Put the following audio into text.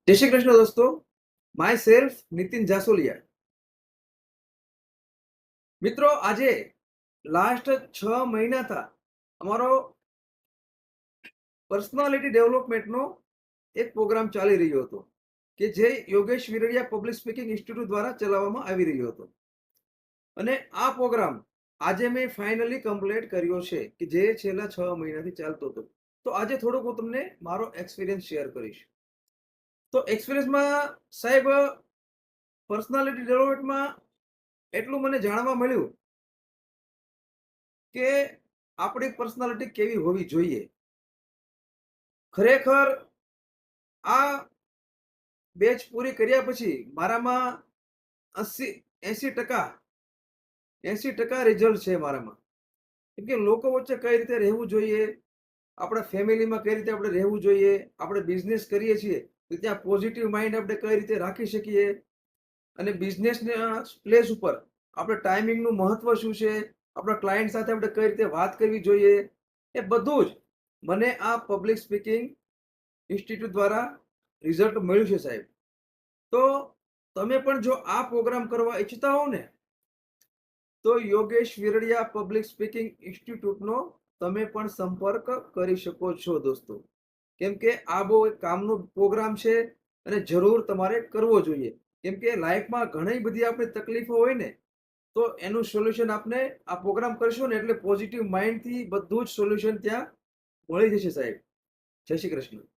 જય શ્રી કૃષ્ણ દોસ્તો. Myself Nitin Jasoliya. મિત્રો, આજે લાસ્ટ 6 મહિના થા અમારો પર્સનાલિટી ડેવલપમેન્ટનો એક પ્રોગ્રામ ચાલી રહ્યો હતો કે જે Yogesh Viradiya public speaking institute દ્વારા ચલાવવામાં આવી રહ્યો હતો. અને આ પ્રોગ્રામ આજે મેં ફાઇનલી કમ્પ્લીટ કર્યો છે કે જે છેલ્લા 6 મહિનાથી ચાલતો હતો. તો આજે થોડુંક હું તમને મારો એક્સપિરિયન્સ શેર કરીશ. તો એક્સપિરિયન્સમાં સાહેબ, પર્સનાલિટી ડેવલપમેન્ટમાં એટલું મને જાણવા મળ્યું કે આપણી પર્સનાલિટી કેવી હોવી જોઈએ. ખરેખર આ બેચ પૂરી કર્યા પછી મારામાં 80% રિઝલ્ટ છે મારામાં. કેમ કે લોકો વચ્ચે કઈ રીતે રહેવું જોઈએ, આપણા ફેમિલીમાં કઈ રીતે આપણે રહેવું જોઈએ, આપણે બિઝનેસ કરીએ છીએ તો ત્યાં પોઝિટિવ માઇન્ડ આપણે કઈ રીતે રાખી શકીએ, અને બિઝનેસના પ્લેસ ઉપર આપણે ટાઈમિંગનું મહત્વ શું છે, આપણા ક્લાયન્ટ સાથે આપણે કઈ રીતે વાત કરવી જોઈએ, એ બધું જ મને આ પબ્લિક સ્પીકિંગ ઇન્સ્ટિટ્યૂટ દ્વારા રિઝલ્ટ મળ્યું છે સાહેબ. તો તમે પણ જો આ પ્રોગ્રામ કરવા ઈચ્છતા હો ને, તો યોગેશ વિરડિયા પબ્લિક સ્પીકિંગ ઇન્સ્ટિટ્યૂટનો તમે પણ સંપર્ક કરી શકો છો દોસ્તો. કેમ કે આ બહુ એક કામનો પ્રોગ્રામ છે અને જરૂર તમારે કરવો જોઈએ. કેમ કે લાઈફમાં ઘણી બધી આપણી તકલીફો હોય ને, તો એનું સોલ્યુશન આપને આ પ્રોગ્રામ કરશો ને એટલે પોઝિટિવ માઇન્ડથી બધું જ સોલ્યુશન ત્યાં મળી જશે સાહેબ. જય શ્રી કૃષ્ણ.